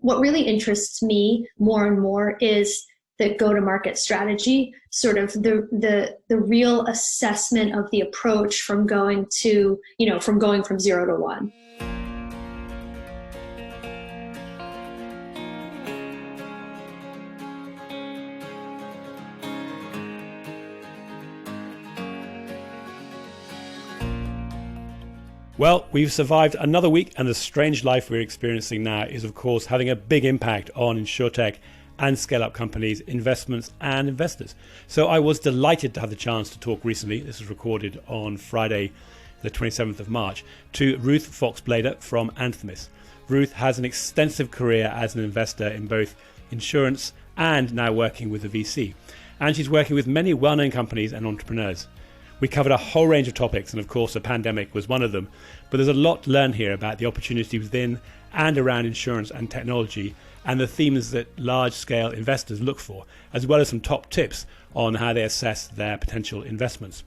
what really interests me more and more is the go-to-market strategy, sort of the real assessment of the approach from going from 0 to 1. Well, we've survived another week, and the strange life we're experiencing now is, of course, having a big impact on Insurtech and scale-up companies, investments and investors. So I was delighted to have the chance to talk recently, this was recorded on Friday, the 27th of March, to Ruth Foxe Blader from Anthemis. Ruth has an extensive career as an investor in both insurance and now working with a VC. And she's working with many well-known companies and entrepreneurs. We covered a whole range of topics, and of course a pandemic was one of them, but there's a lot to learn here about the opportunity within and around insurance and technology and the themes that large-scale investors look for, as well as some top tips on how they assess their potential investments.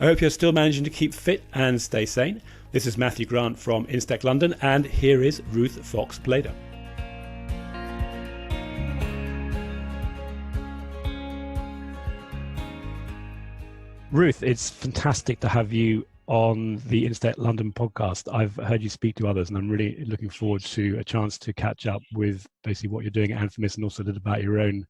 I hope you're still managing to keep fit and stay sane. This is Matthew Grant from InsTech London, and here is Ruth Foxe Blader. Ruth, it's fantastic to have you on the InsTech London podcast. I've heard you speak to others, and I'm really looking forward to a chance to catch up with basically what you're doing at Anthemis and also a little about your own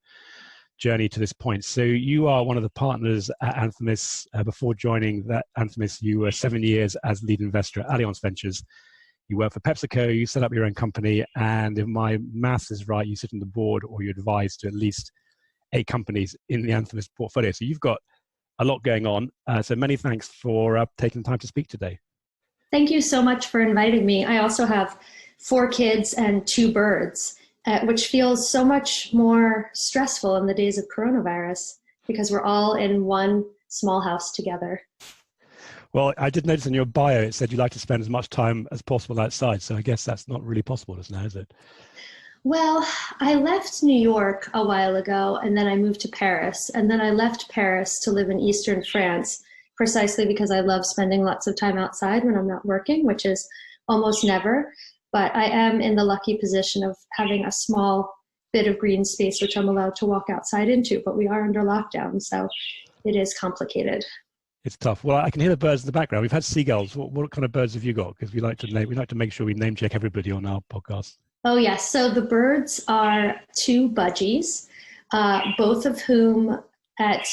journey to this point. So you are one of the partners at Anthemis. Before joining that Anthemis, you were 7 years as lead investor at Allianz Ventures. You work for PepsiCo, you set up your own company, and if my maths is right, you sit on the board or you advise to at least 8 companies in the Anthemis portfolio. So you've got a lot going on. So many thanks for taking the time to speak today. Thank you so much for inviting me. I also have 4 kids and 2 birds, which feels so much more stressful in the days of coronavirus because we're all in one small house together. Well, I did notice in your bio, it said you like to spend as much time as possible outside. So I guess that's not really possible just now, is it? Well, I left New York a while ago, and then I moved to Paris. And then I left Paris to live in Eastern France, precisely because I love spending lots of time outside when I'm not working, which is almost never. But I am in the lucky position of having a small bit of green space, which I'm allowed to walk outside into. But we are under lockdown, so it is complicated. It's tough. Well, I can hear the birds in the background. We've had seagulls. What kind of birds have you got? Because we like to make sure we name check everybody on our podcast. Oh, yes. So the birds are 2 budgies, both of whom at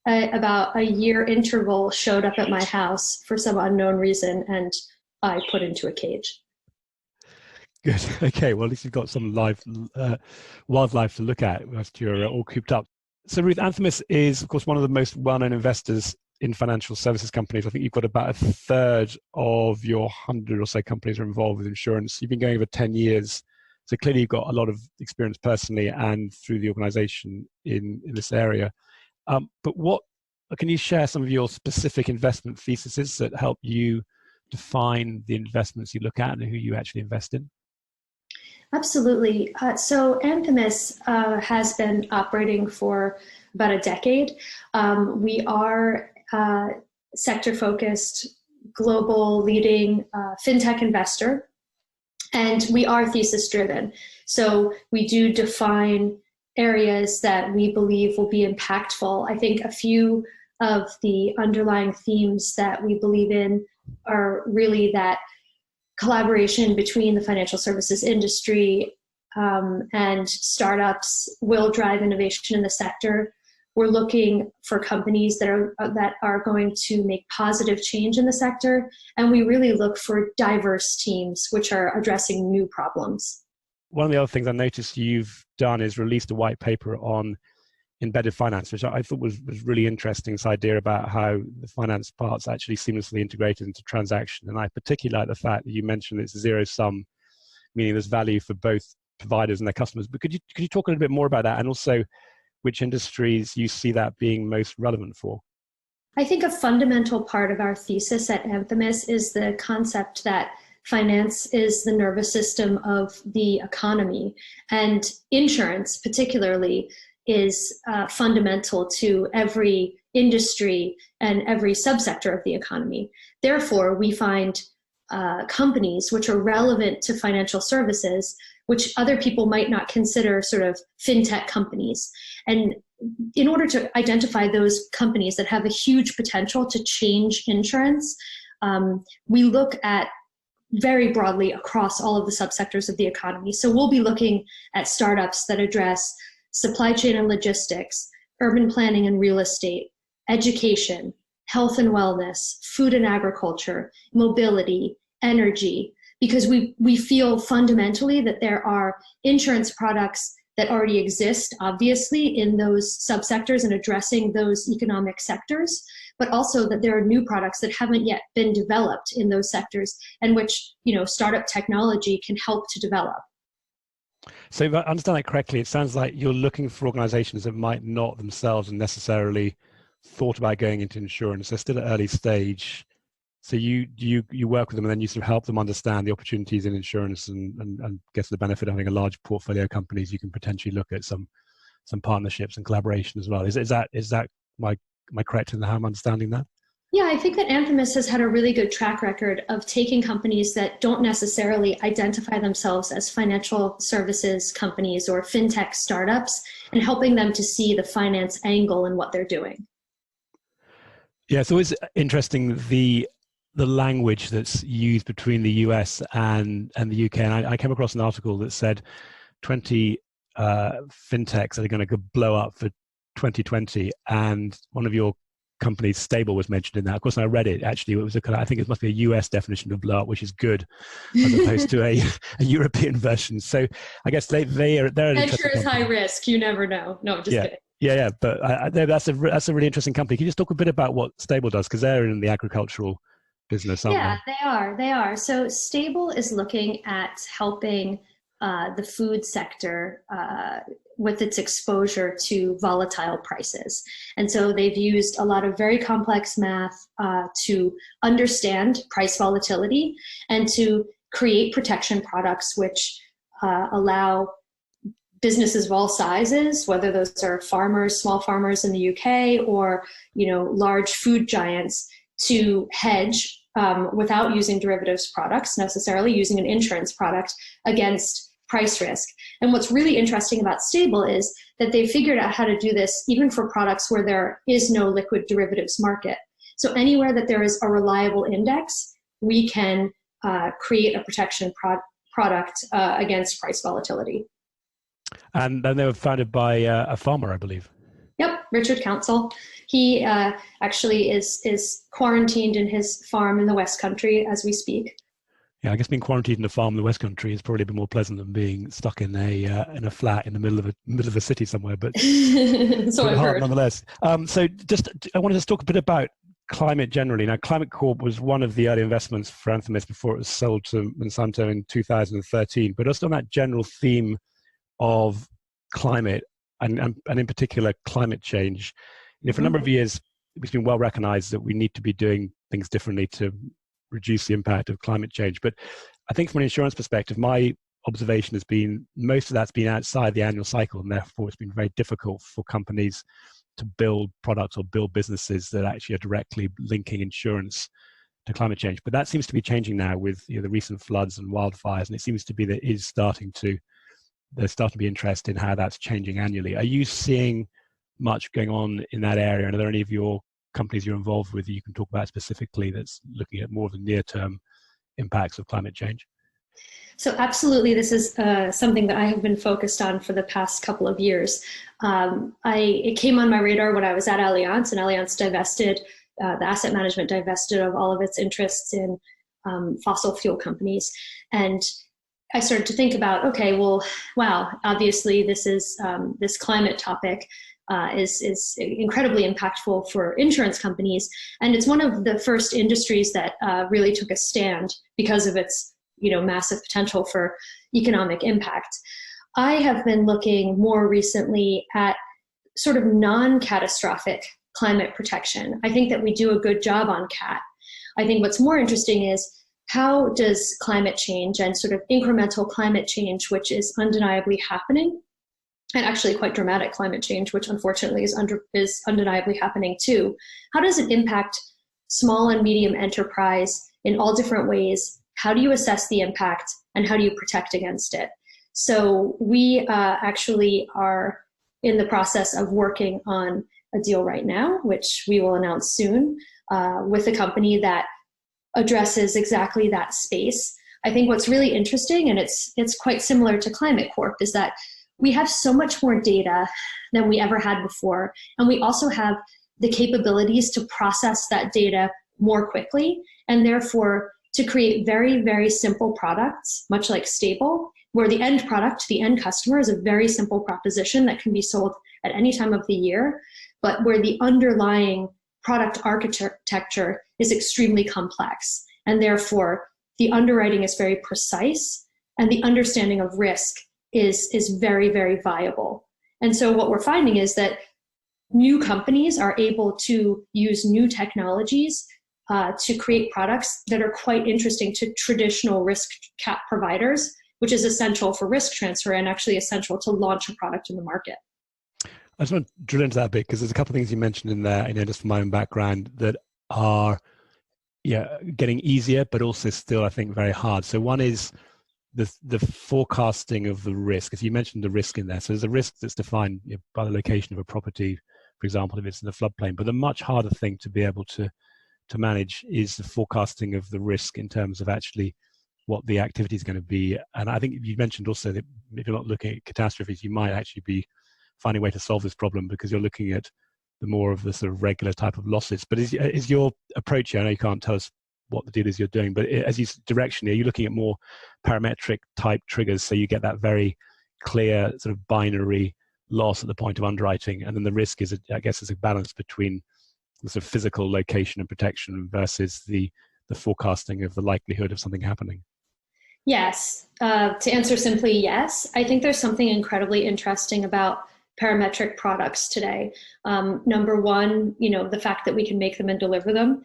about a year interval showed up at my house for some unknown reason, and I put into a cage. Good. Okay. Well, at least you've got some live wildlife to look at whilst you're all cooped up. So Ruth, Anthemis is, of course, one of the most well-known investors in financial services companies. I think you've got about a third of your 100 or so companies are involved with insurance. You've been going over 10 years. So clearly you've got a lot of experience personally and through the organization in this area. But can you share some of your specific investment theses that help you define the investments you look at and who you actually invest in? Absolutely. So Anthemis has been operating for about a decade. We are sector-focused, global leading fintech investor. And we are thesis-driven. So we do define areas that we believe will be impactful. I think a few of the underlying themes that we believe in are really that collaboration between the financial services industry and startups will drive innovation in the sector. We're looking for companies that are going to make positive change in the sector, and we really look for diverse teams which are addressing new problems. One of the other things I noticed you've done is released a white paper on embedded finance, which I thought was really interesting, this idea about how the finance part's actually seamlessly integrated into transaction. And I particularly like the fact that you mentioned it's zero sum, meaning there's value for both providers and their customers. But could you talk a little bit more about that, and also which industries you see that being most relevant for? I think a fundamental part of our thesis at Anthemis is the concept that finance is the nervous system of the economy, and insurance particularly is fundamental to every industry and every subsector of the economy. Therefore, we find companies which are relevant to financial services, which other people might not consider sort of fintech companies. And in order to identify those companies that have a huge potential to change insurance, we look at very broadly across all of the subsectors of the economy. So we'll be looking at startups that address supply chain and logistics, urban planning and real estate, education, health and wellness, food and agriculture, mobility, energy, because we feel fundamentally that there are insurance products that already exist, obviously, in those subsectors and addressing those economic sectors, but also that there are new products that haven't yet been developed in those sectors and which, startup technology can help to develop. So if I understand that correctly, it sounds like you're looking for organizations that might not themselves necessarily thought about going into insurance. They're still at early stage. So you work with them and then you sort of help them understand the opportunities in insurance and get the benefit of having a large portfolio of companies. You can potentially look at some partnerships and collaboration as well. Is that my correct in how I'm understanding that? Yeah, I think that Anthemis has had a really good track record of taking companies that don't necessarily identify themselves as financial services companies or fintech startups and helping them to see the finance angle in what they're doing. Yeah, it's always interesting the language that's used between the US and the UK. And I came across an article that said 20 fintechs are going to blow up for 2020, and one of your companies, Stable, was mentioned in that. Of course, when I read it, actually, it was I think it must be a US definition of blow up, which is good, as opposed to a European version. So I guess they're an venture is high risk. You never know. No, just kidding. Yeah. But that's a really interesting company. Can you just talk a bit about what Stable does? Because they're in the agricultural business, aren't they? Yeah, they are. So Stable is looking at helping the food sector with its exposure to volatile prices. And so they've used a lot of very complex math to understand price volatility and to create protection products which allow businesses of all sizes, whether those are farmers, small farmers in the UK, or large food giants, to hedge without using derivatives products, necessarily using an insurance product against price risk. And what's really interesting about Stable is that they figured out how to do this even for products where there is no liquid derivatives market. So anywhere that there is a reliable index, we can create a protection product against price volatility. And then they were founded by a farmer, I believe. Yep, Richard Council. He actually is quarantined in his farm in the West Country as we speak. Yeah, I guess being quarantined in a farm in the West Country is probably a bit more pleasant than being stuck in a flat in the middle of a city somewhere. But so I've heard. Nonetheless. So I wanted to talk a bit about climate generally. Now, Climate Corp was one of the early investments for Anthemis before it was sold to Monsanto in 2013. But just on that general theme of climate and in particular climate change, for a number of years it's been well recognized that we need to be doing things differently to reduce the impact of climate change. But I think from an insurance perspective, my observation has been most of that's been outside the annual cycle, and therefore it's been very difficult for companies to build products or build businesses that actually are directly linking insurance to climate change. But that seems to be changing now with the recent floods and wildfires, and it seems to be that there's starting to be interest in how that's changing annually. Are you seeing much going on in that area, and are there any of your companies you're involved with that you can talk about specifically that's looking at more of the near-term impacts of climate change? So absolutely, this is something that I have been focused on for the past couple of years. It came on my radar when I was at Allianz, and Allianz divested, the asset management divested of all of its interests in fossil fuel companies. And I started to think about, okay, well, wow, obviously this is this climate topic is incredibly impactful for insurance companies, and it's one of the first industries that really took a stand because of its massive potential for economic impact. I have been looking more recently at sort of non-catastrophic climate protection. I think that we do a good job on CAT. I think what's more interesting is how does climate change and sort of incremental climate change, which is undeniably happening, and actually quite dramatic climate change, which unfortunately is undeniably happening too, how does it impact small and medium enterprise in all different ways. How do you assess the impact and how do you protect against it? So we actually are in the process of working on a deal right now, which we will announce soon, with a company that addresses exactly that space. I think what's really interesting, and it's quite similar to Climate Corp, is that we have so much more data than we ever had before. And we also have the capabilities to process that data more quickly, and therefore to create very, very simple products, much like Stable, where the end product, the end customer, is a very simple proposition that can be sold at any time of the year, but where the underlying product architecture is extremely complex. And therefore, the underwriting is very precise, and the understanding of risk is very, very viable. And so what we're finding is that new companies are able to use new technologies to create products that are quite interesting to traditional risk cap providers, which is essential for risk transfer and actually essential to launch a product in the market. I just want to drill into that bit because there's a couple of things you mentioned in there, just from my own background, that are getting easier, but also still, I think, very hard. So one is the forecasting of the risk. As you mentioned the risk in there. So there's a risk that's defined by the location of a property, for example, if it's in the floodplain. But the much harder thing to be able to manage is the forecasting of the risk in terms of actually what the activity is going to be. And I think you mentioned also that if you're not looking at catastrophes, you might actually be finding a way to solve this problem because you're looking at the more of the sort of regular type of losses. But is your approach here, I know you can't tell us what the deal is you're doing, but as you direction, are you looking at more parametric type triggers so you get that very clear sort of binary loss at the point of underwriting, and then the risk is, I guess, is a balance between the sort of physical location and protection versus the forecasting of the likelihood of something happening? Yes. To answer simply, yes. I think there's something incredibly interesting about parametric products today. Number one, the fact that we can make them and deliver them.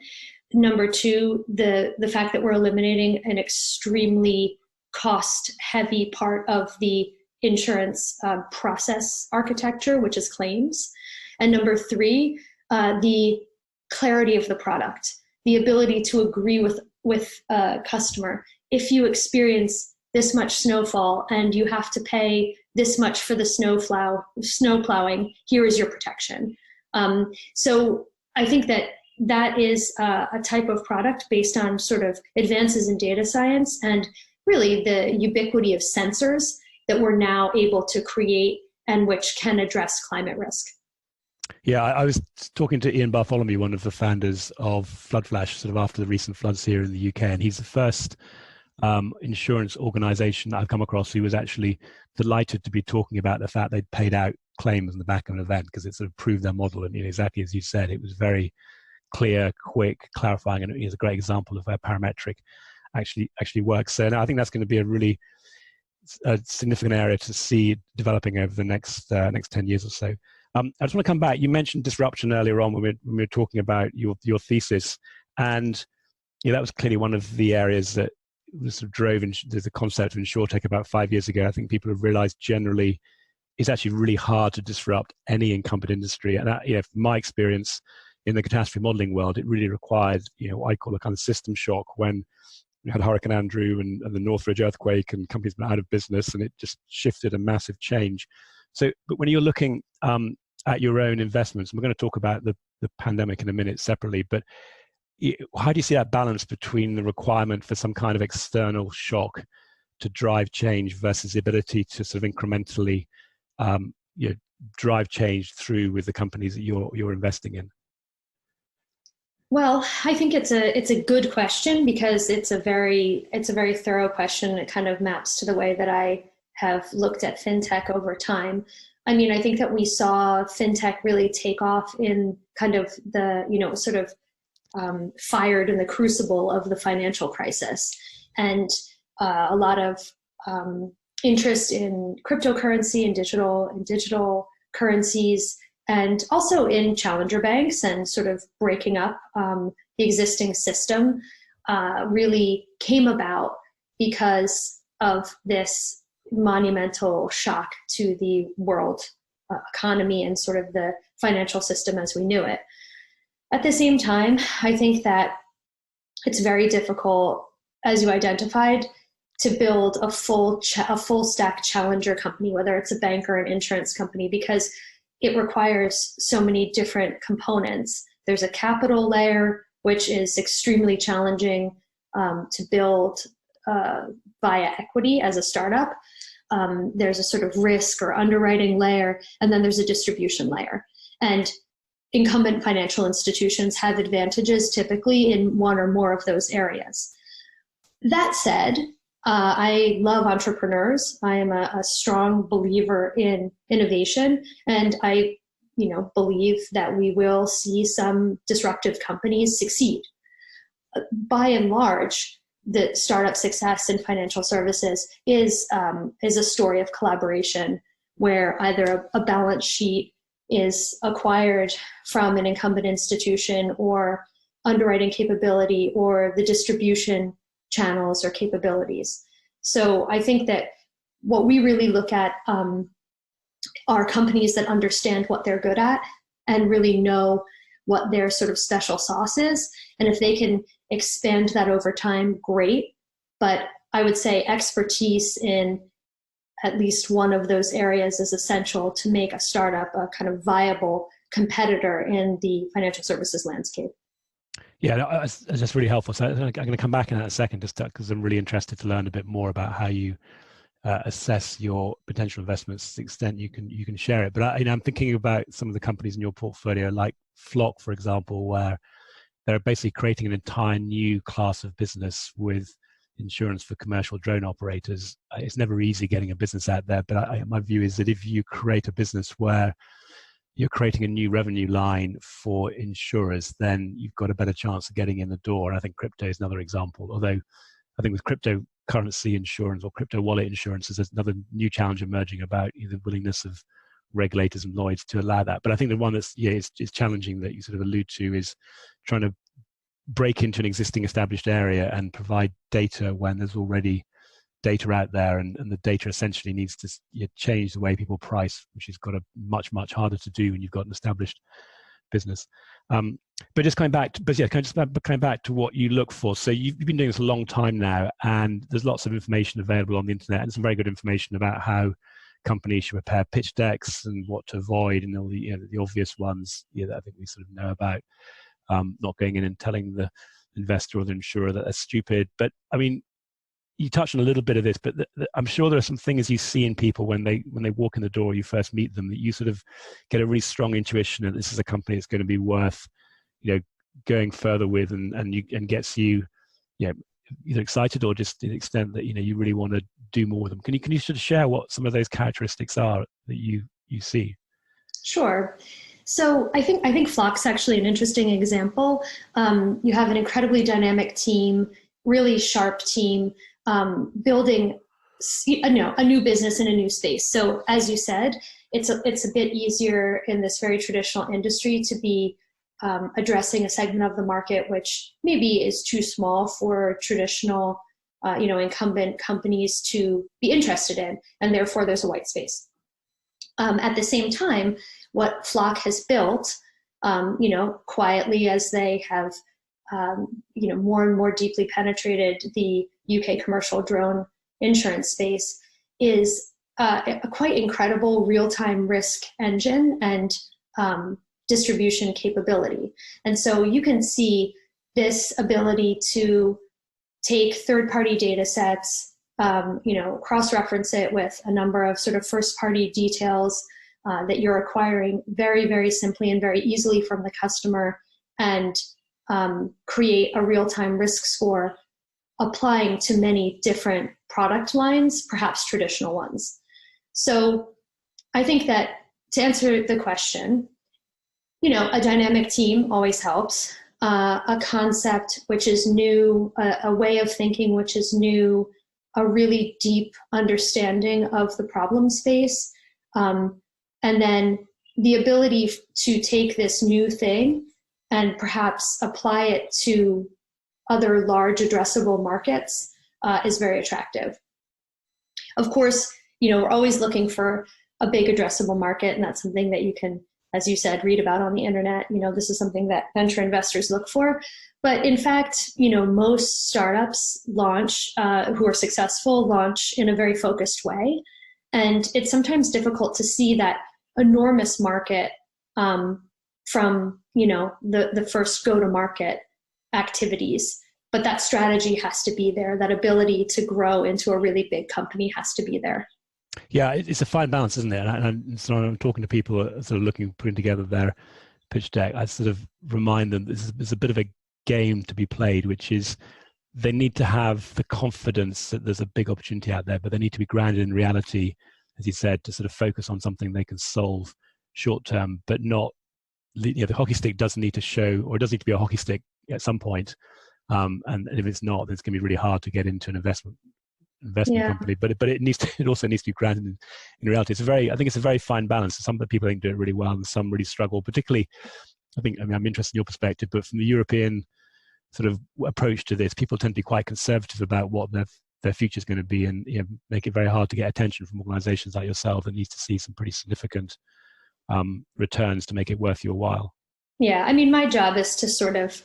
Number two, the fact that we're eliminating an extremely cost-heavy part of the insurance process architecture, which is claims. And number three, the clarity of the product, the ability to agree with a customer. If you experience this much snowfall and you have to pay this much for the snow plowing, here is your protection. So I think that is a type of product based on sort of advances in data science and really the ubiquity of sensors that we're now able to create and which can address climate risk. Yeah, I was talking to Ian Bartholomew, one of the founders of Flood Flash, sort of after the recent floods here in the UK, and he's the first insurance organization I've come across who was actually delighted to be talking about the fact they'd paid out claims on the back of an event because it sort of proved their model. And exactly as you said, it was very clear, quick, clarifying, and it's a great example of where parametric actually works. So I think that's going to be a really significant area to see developing over the next 10 years or so. I just want to come back. You mentioned disruption earlier on when we were talking about your thesis, and that was clearly one of the areas that sort of drove the concept of Insurtech about 5 years ago. I think people have realized generally it's actually really hard to disrupt any incumbent industry. And from my experience in the catastrophe modeling world, it really required, what I call a kind of system shock when we had Hurricane Andrew and the Northridge earthquake and companies went out of business, and it just shifted a massive change. So, but when you're looking at your own investments, and we're going to talk about the pandemic in a minute separately, but how do you see that balance between the requirement for some kind of external shock to drive change versus the ability to sort of incrementally drive change through with the companies that you're investing in? Well, I think it's a good question because it's a very thorough question. It kind of maps to the way that I have looked at fintech over time. I mean, I think that we saw fintech really take off in kind of the, sort of fired in the crucible of the financial crisis, and a lot of interest in cryptocurrency and digital currencies, and also in challenger banks and sort of breaking up the existing system really came about because of this monumental shock to the world economy and sort of the financial system as we knew it. At the same time, I think that it's very difficult, as you identified, to build a full stack challenger company, whether it's a bank or an insurance company, because it requires so many different components. There's a capital layer, which is extremely challenging to build via equity as a startup. There's a sort of risk or underwriting layer, and then there's a distribution layer. And incumbent financial institutions have advantages typically in one or more of those areas. That said, I love entrepreneurs. I am a strong believer in innovation, and I believe that we will see some disruptive companies succeed. By and large, the startup success in financial services is a story of collaboration, where either a balance sheet is acquired from an incumbent institution, or underwriting capability, or the distribution channels or capabilities. So I think that what we really look at are companies that understand what they're good at and really know what their sort of special sauce is. And if they can expand that over time, great. But I would say expertise in at least one of those areas is essential to make a startup a kind of viable competitor in the financial services landscape. Yeah, that's just really helpful. So I'm going to come back in that in a second, just because I'm really interested to learn a bit more about how you assess your potential investments to the extent you can share it. But I'm thinking about some of the companies in your portfolio, like Flock, for example, where they're basically creating an entire new class of business with insurance for commercial drone operators. It's never easy getting a business out there, but my view is that if you create a business where you're creating a new revenue line for insurers, then you've got a better chance of getting in the door. And I think crypto is another example, although I think with cryptocurrency insurance or crypto wallet insurance, there's another new challenge emerging about the willingness of regulators and Lloyds to allow that. But I think the one that's is challenging that you sort of allude to is trying to break into an existing established area and provide data when there's already data out there, and the data essentially needs to change the way people price, which has got a much harder to do when you've got an established business. But just coming back to what you look for. So you've been doing this a long time now, and there's lots of information available on the internet, and some very good information about how companies should prepare pitch decks and what to avoid, and all the the obvious ones that I think we sort of know about. Not going in and telling the investor or the insurer that they're stupid. But I mean, you touched on a little bit of this, but I'm sure there are some things you see in people when they walk in the door, you first meet them, that you sort of get a really strong intuition that this is a company that's going to be worth, going further with, and gets you, either excited or just to the extent that you really want to do more with them. Can you sort of share what some of those characteristics are that you see? Sure. So I think Flock's actually an interesting example. You have an incredibly dynamic team, really sharp team, building a new business in a new space. So as you said, it's a bit easier in this very traditional industry to be addressing a segment of the market which maybe is too small for traditional incumbent companies to be interested in, and therefore there's a white space. At the same time, what Flock has built, quietly as they have, more and more deeply penetrated the UK commercial drone insurance space, is a quite incredible real-time risk engine and distribution capability. And so you can see this ability to take third-party data sets, cross-reference it with a number of sort of first-party details that you're acquiring very, very simply and very easily from the customer, and create a real-time risk score applying to many different product lines, perhaps traditional ones. So I think that to answer the question, a dynamic team always helps. A concept which is new, a way of thinking which is new, a really deep understanding of the problem space, and then the ability to take this new thing and perhaps apply it to other large addressable markets is very attractive. Of course, we're always looking for a big addressable market, and that's something that you can as you said, read about on the internet. This is something that venture investors look for. But in fact, most startups launch, who are successful, launch in a very focused way. And it's sometimes difficult to see that enormous market from, the first go-to-market activities. But that strategy has to be there. That ability to grow into a really big company has to be there. Yeah, it's a fine balance, isn't it? And so I'm talking to people sort of putting together their pitch deck. I sort of remind them there's a bit of a game to be played, which is they need to have the confidence that there's a big opportunity out there, but they need to be grounded in reality, as you said, to sort of focus on something they can solve short term, but not, the hockey stick does need to show, or it does need to be a hockey stick at some point. And if it's not, then it's going to be really hard to get into an investment company. But it also needs to be grounded in reality. I think it's a very fine balance. Some people I think do it really well, and some really struggle. Particularly, I'm interested in your perspective, but from the European sort of approach to this, people tend to be quite conservative about what their future is going to be, and make it very hard to get attention from organisations like yourself that needs to see some pretty significant returns to make it worth your while. Yeah, my job is to sort of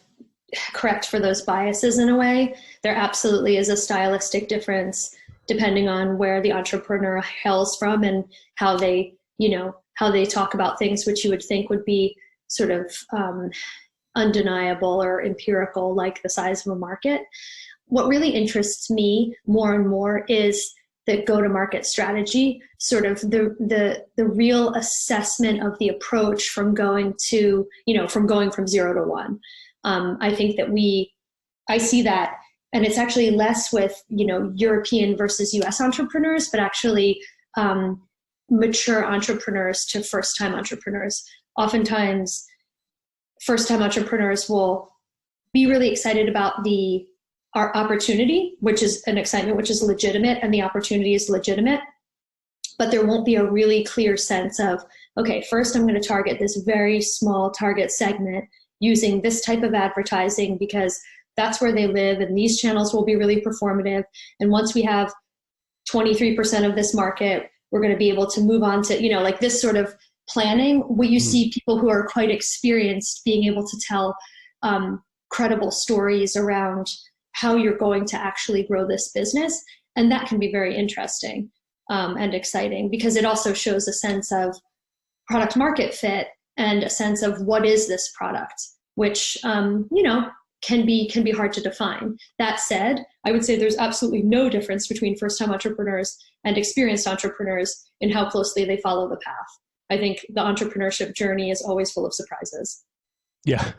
correct for those biases in a way. There absolutely is a stylistic difference depending on where the entrepreneur hails from and how they talk about things, which you would think would be sort of undeniable or empirical, like the size of a market. What really interests me more and more is the go-to-market strategy, sort of the real assessment of the approach from going from 0 to 1. I think that I see that, and it's actually less with, European versus US entrepreneurs, but actually mature entrepreneurs to first-time entrepreneurs. Oftentimes, first-time entrepreneurs will be really excited about our opportunity, which is an excitement which is legitimate, and the opportunity is legitimate, but there won't be a really clear sense of, okay, first I'm going to target this very small target segment using this type of advertising because that's where they live, and these channels will be really performative. And once we have 23% of this market, we're going to be able to move on to, like this sort of planning, where you see people who are quite experienced being able to tell credible stories around how you're going to actually grow this business. And that can be very interesting and exciting, because it also shows a sense of product market fit and a sense of what is this product, which, can be hard to define. That said, I would say there's absolutely no difference between first-time entrepreneurs and experienced entrepreneurs in how closely they follow the path. I think the entrepreneurship journey is always full of surprises. Yeah.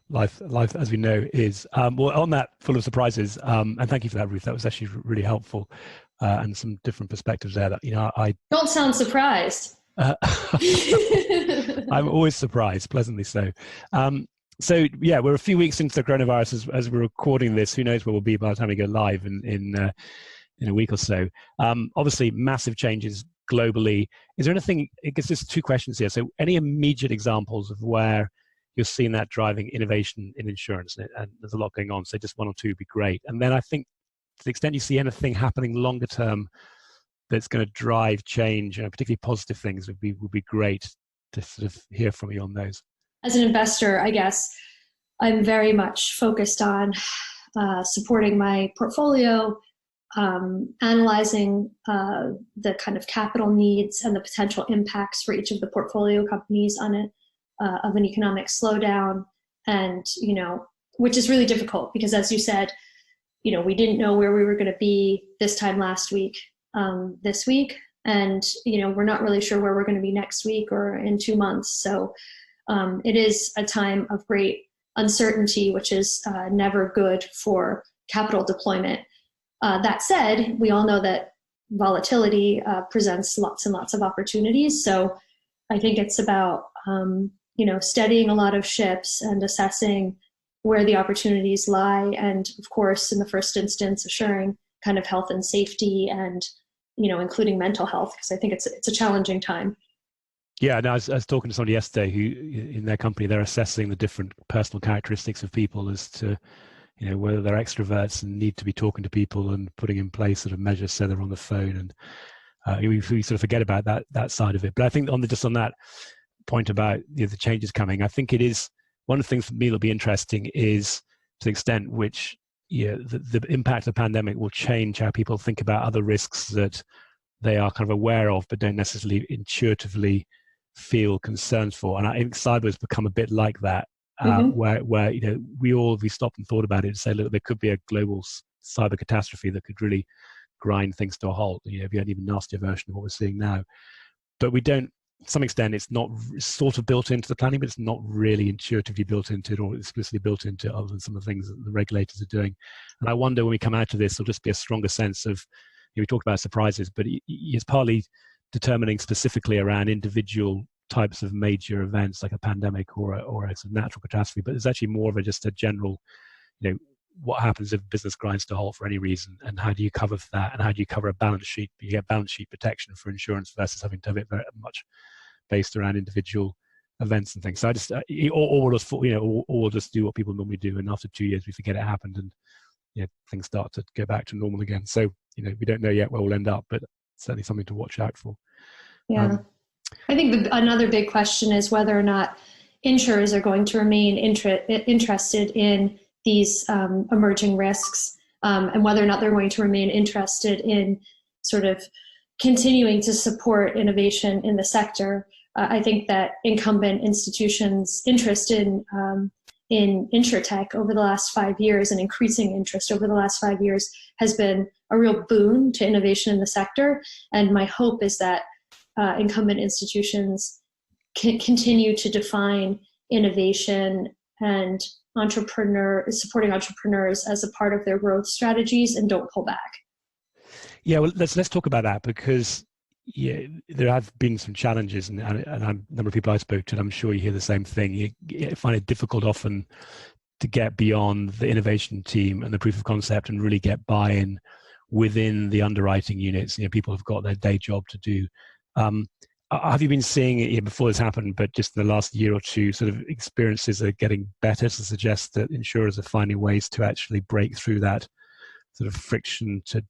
Life, as we know, is well, on that, full of surprises. And thank you for that, Ruth. That was actually really helpful, and some different perspectives there. That I don't sound surprised. I'm always surprised, pleasantly so. So yeah, we're a few weeks into the coronavirus as we're recording this. Who knows where we'll be by the time we go live in a week or so. Obviously, massive changes globally. Is there anything? I guess there's two questions here. So, any immediate examples of where you're seeing that driving innovation in insurance, and there's a lot going on, so just one or two would be great. And then I think to the extent you see anything happening longer term that's going to drive change, particularly positive things, would be great to sort of hear from you on those. As an investor, I guess I'm very much focused on supporting my portfolio, analyzing the kind of capital needs and the potential impacts for each of the portfolio companies on it. Of an economic slowdown, and which is really difficult because, as you said, we didn't know where we were going to be this time last week, this week, and we're not really sure where we're going to be next week or in 2 months. So it is a time of great uncertainty, which is never good for capital deployment. That said, we all know that volatility presents lots and lots of opportunities. So I think it's about studying a lot of ships and assessing where the opportunities lie. And of course, in the first instance, assuring kind of health and safety and, including mental health, because I think it's a challenging time. Yeah, no, I was talking to somebody yesterday who, in their company, they're assessing the different personal characteristics of people as to, whether they're extroverts and need to be talking to people and putting in place sort of measures so they're on the phone. And we sort of forget about that side of it. But I think on that, point about the changes coming. I think it is one of the things for me that'll be interesting is to the extent which the impact of the pandemic will change how people think about other risks that they are kind of aware of but don't necessarily intuitively feel concerns for. And I think cyber has become a bit like that, where we stopped and thought about it and say, look, there could be a global cyber catastrophe that could really grind things to a halt. If you had an even nastier version of what we're seeing now, but we don't. To some extent, it's sort of built into the planning, but it's not really intuitively built into it or explicitly built into it, other than some of the things that the regulators are doing. And I wonder when we come out of this, there'll just be a stronger sense of, we talked about surprises, but it's partly determining specifically around individual types of major events like a pandemic or a sort of natural catastrophe. But there's actually more of just a general, what happens if business grinds to a halt for any reason, and how do you cover for that, and how do you cover a balance sheet? You get balance sheet protection for insurance versus having to have it very much based around individual events and things. So I just, or we'll just do what people normally do, and after 2 years we forget it happened, and things start to go back to normal again. So we don't know yet where we'll end up, but certainly something to watch out for. Yeah, I think another big question is whether or not insurers are going to remain interested in these emerging risks, and whether or not they're going to remain interested in sort of continuing to support innovation in the sector. I think that incumbent institutions' interest in Insurtech over the last 5 years, and increasing interest over the last 5 years, has been a real boon to innovation in the sector. And my hope is that incumbent institutions can continue to define innovation and supporting entrepreneurs as a part of their growth strategies, and don't pull back. Yeah, well, let's talk about that, because there have been some challenges, and a number of people I spoke to, and I'm sure you hear the same thing. You find it difficult often to get beyond the innovation team and the proof of concept and really get buy-in within the underwriting units. People have got their day job to do. Have you been seeing it before this happened, but just in the last year or two, sort of experiences are getting better to suggest that insurers are finding ways to actually break through that sort of friction to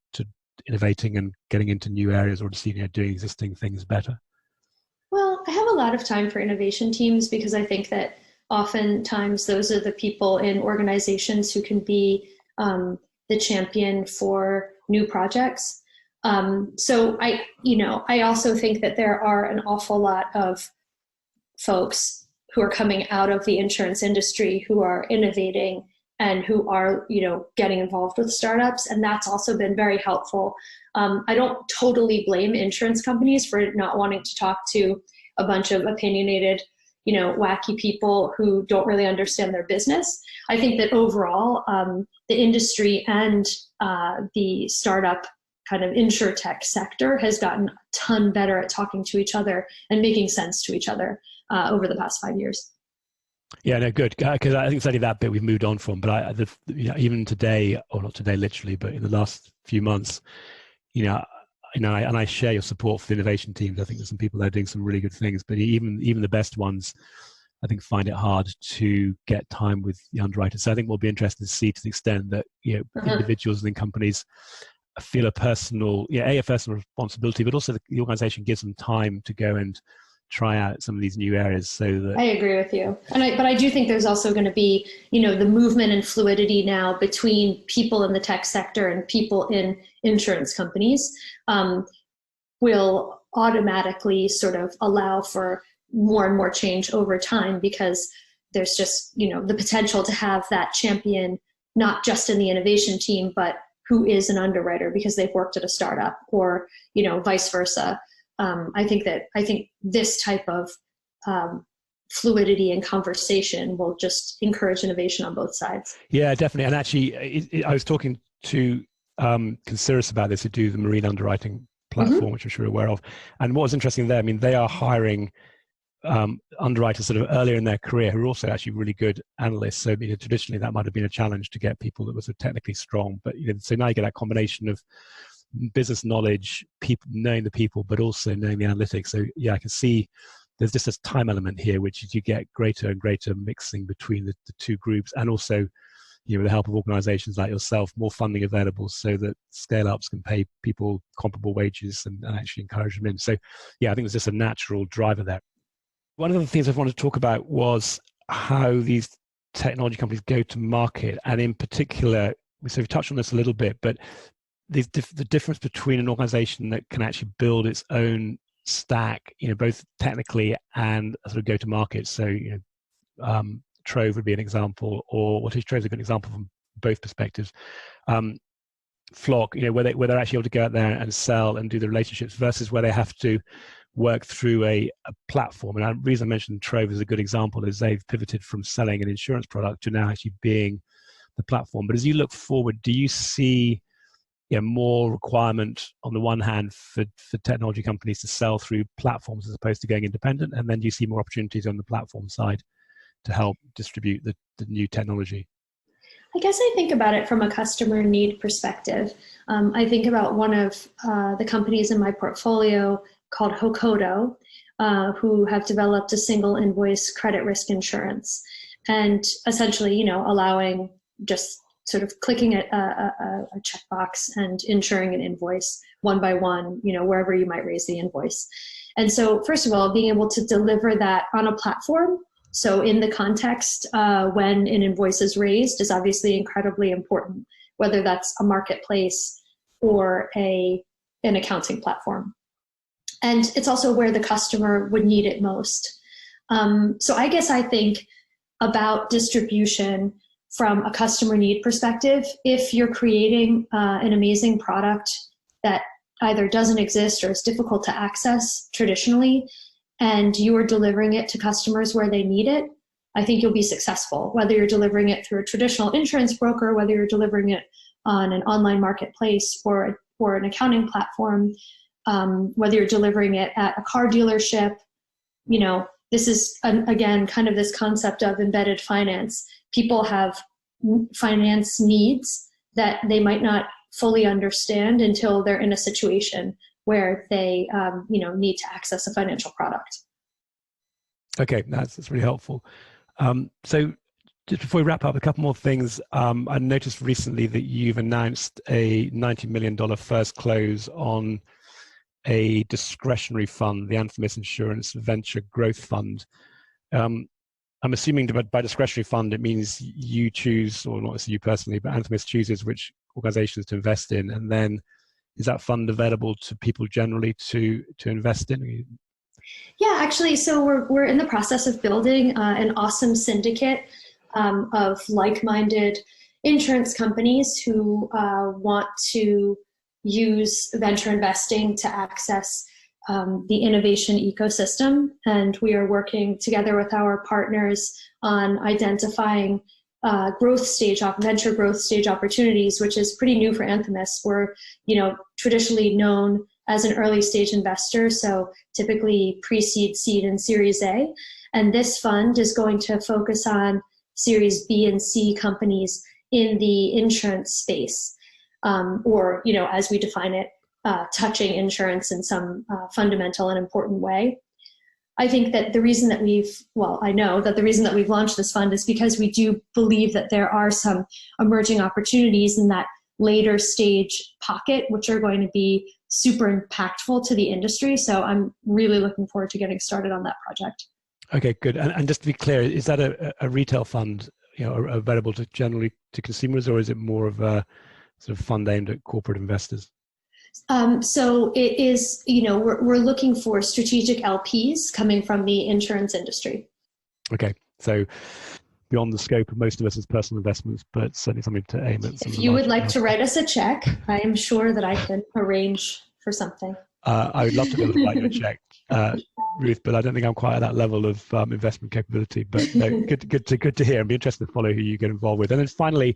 innovating and getting into new areas, or just doing existing things better? Well, I have a lot of time for innovation teams, because I think that oftentimes those are the people in organizations who can be the champion for new projects. So I also think that there are an awful lot of folks who are coming out of the insurance industry who are innovating and who are, getting involved with startups. And that's also been very helpful. I don't totally blame insurance companies for not wanting to talk to a bunch of opinionated, wacky people who don't really understand their business. I think that overall, the industry and the startup kind of Insurtech sector has gotten a ton better at talking to each other and making sense to each other over the past 5 years. Yeah, no, good, because I think it's only that bit we've moved on from. But even today, or not today literally, but in the last few months, and I share your support for the innovation teams. I think there's some people there doing some really good things, but even the best ones, I think, find it hard to get time with the underwriters. So I think we'll be interested to see, to the extent that individuals and companies feel a personal responsibility, but also the organization gives them time to go and try out some of these new areas. So that I agree with you, but I do think there's also going to be the movement and fluidity now between people in the tech sector and people in insurance companies will automatically sort of allow for more and more change over time, because there's just the potential to have that champion, not just in the innovation team, but who is an underwriter because they've worked at a startup, or vice versa. I think this type of fluidity and conversation will just encourage innovation on both sides. Yeah, definitely. And actually, I was talking to Consiris about this, who do the marine underwriting platform, which I'm sure you're aware of. And what was interesting there, they are hiring underwriters sort of earlier in their career who are also actually really good analysts. So traditionally that might have been a challenge to get people that were sort of technically strong, but so now you get that combination of business knowledge, people knowing the people, but also knowing the analytics. So yeah, I can see there's just this time element here, which is you get greater and greater mixing between the two groups, and also with the help of organizations like yourself, more funding available so that scale-ups can pay people comparable wages and actually encourage them in. So yeah, I think there's just a natural driver there. One of the things I wanted to talk about was how these technology companies go to market, and in particular, so we touched on this a little bit, but the difference between an organization that can actually build its own stack, both technically and sort of go to market. So, Trov would be an example, or Trov is a good example from both perspectives. Flock, where they're actually able to go out there and sell and do the relationships versus where they have to work through a platform. And the reason I mentioned Trov as a good example is they've pivoted from selling an insurance product to now actually being the platform. But as you look forward, do you see more requirement on the one hand for technology companies to sell through platforms as opposed to going independent? And then do you see more opportunities on the platform side to help distribute the new technology? I guess I think about it from a customer need perspective. I think about one of the companies in my portfolio called Hockodo, who have developed a single invoice credit risk insurance, and essentially, allowing just sort of clicking a checkbox and insuring an invoice one by one, wherever you might raise the invoice. And so, first of all, being able to deliver that on a platform, so in the context when an invoice is raised, is obviously incredibly important, whether that's a marketplace or an accounting platform. And it's also where the customer would need it most. So I guess I think about distribution from a customer need perspective. If you're creating an amazing product that either doesn't exist or is difficult to access traditionally, and you are delivering it to customers where they need it, I think you'll be successful. Whether you're delivering it through a traditional insurance broker, whether you're delivering it on an online marketplace or an accounting platform, whether you're delivering it at a car dealership, this is, again, kind of this concept of embedded finance. People have finance needs that they might not fully understand until they're in a situation where they, need to access a financial product. Okay, that's really helpful. So just before we wrap up, a couple more things. I noticed recently that you've announced a $90 million first close on a discretionary fund, the Anthemis Insurance Venture Growth Fund. I'm assuming by discretionary fund, it means you choose, or not necessarily you personally, but Anthemis chooses which organizations to invest in. And then is that fund available to people generally to invest in? Yeah, actually, so we're in the process of building an awesome syndicate of like-minded insurance companies who want to use venture investing to access the innovation ecosystem. And we are working together with our partners on identifying venture growth stage opportunities, which is pretty new for Anthemis. We're, traditionally known as an early stage investor, so typically pre-seed, seed, and Series A. And this fund is going to focus on Series B and C companies in the insurance space, or, as we define it, touching insurance in some fundamental and important way. I think that the reason that I know that the reason that we've launched this fund is because we do believe that there are some emerging opportunities in that later stage pocket, which are going to be super impactful to the industry. So I'm really looking forward to getting started on that project. Okay, good. And just to be clear, is that a retail fund, available generally to consumers, or is it more of a sort of fund aimed at corporate investors? So it is, we're looking for strategic LPs coming from the insurance industry. Okay, so beyond the scope of most of us as personal investments, but certainly something to aim at. If you would like to write us a check, I am sure that I can arrange for something. I would love to be able to write you a check, Ruth, but I don't think I'm quite at that level of investment capability. But no, good to hear. I'd be interested to follow who you get involved with. And then finally,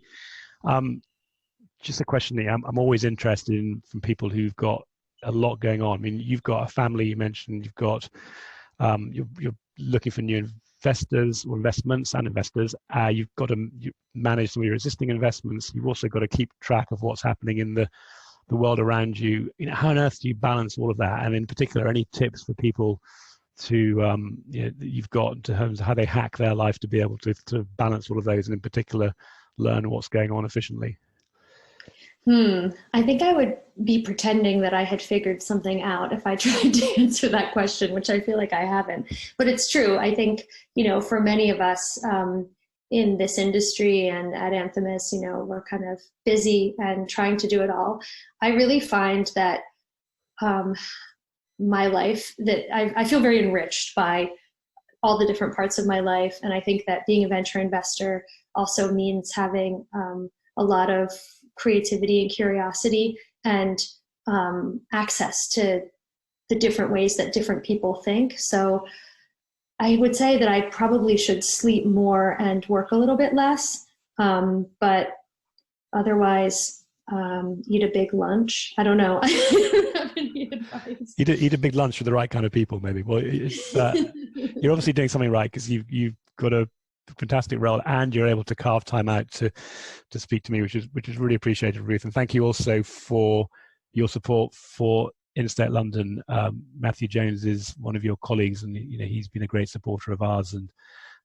just a question that I'm always interested in from people who've got a lot going on. I mean, you've got a family, you mentioned, you've got, you're looking for new investors or investments and investors. You've got to manage some of your existing investments. You've also got to keep track of what's happening in the world around you. How on earth do you balance all of that? And in particular, any tips for people that you've got in terms of how they hack their life to be able to balance all of those, and in particular, learn what's going on efficiently? I think I would be pretending that I had figured something out if I tried to answer that question, which I feel like I haven't. But it's true. I think, for many of us in this industry and at Anthemis, we're kind of busy and trying to do it all. I really find that my life, that I feel very enriched by all the different parts of my life. And I think that being a venture investor also means having a lot of creativity and curiosity and access to the different ways that different people think. So I would say that I probably should sleep more and work a little bit less, but otherwise eat a big lunch. I don't know. I don't have any advice. Eat a big lunch with the right kind of people, maybe. Well, you're obviously doing something right, because you've got a fantastic role, and you're able to carve time out to speak to me, which is really appreciated, Ruth. And thank you also for your support for InsTech London. Matthew Jones is one of your colleagues, and he's been a great supporter of ours,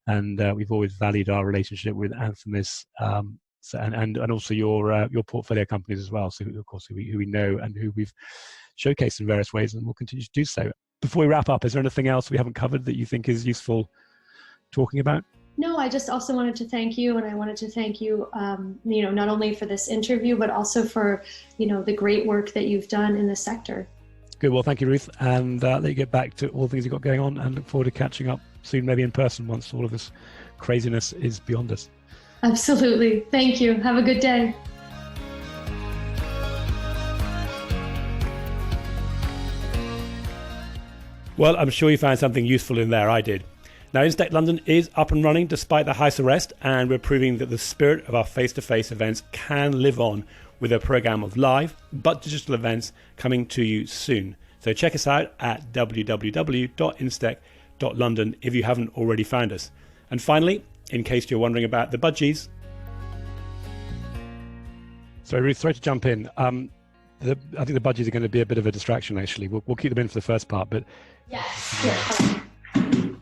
and we've always valued our relationship with Anthemis, and also your portfolio companies as well. So of course who we know and who we've showcased in various ways, and will continue to do so. Before we wrap up, is there anything else we haven't covered that you think is useful talking about? No, I just also wanted to thank you, and I wanted to thank you, not only for this interview, but also for, the great work that you've done in the sector. Good. Well, thank you, Ruth, and let you get back to all the things you've got going on, and look forward to catching up soon, maybe in person, once all of this craziness is beyond us. Absolutely. Thank you. Have a good day. Well, I'm sure you found something useful in there. I did. Now, InsTech London is up and running despite the house arrest, and we're proving that the spirit of our face-to-face events can live on with a program of live but digital events coming to you soon. So check us out at www.instech.london if you haven't already found us. And finally, in case you're wondering about the budgies. Sorry, Ruth, sorry to jump in. I think the budgies are going to be a bit of a distraction, actually. We'll keep them in for the first part, but... Yes.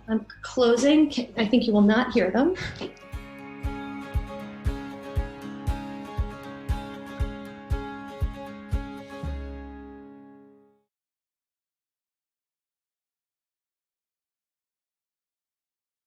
I'm closing. I think you will not hear them.